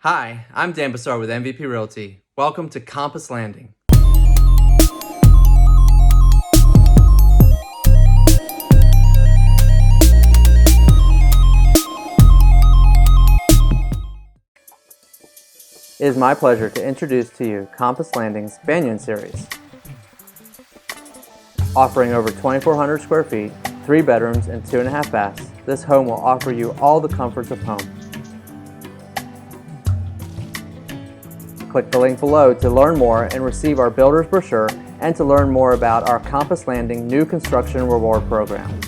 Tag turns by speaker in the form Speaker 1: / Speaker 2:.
Speaker 1: Hi, I'm Dan Bussard with MVP Realty. Welcome to Compass Landing. It is my pleasure to introduce to you Compass Landing's Banyan Series. Offering over 2,400 square feet, 3 bedrooms, and 2.5 baths, this home will offer you all the comforts of home. Click the link below to learn more and receive our builder's brochure and to learn more about our Compass Landing new construction reward program.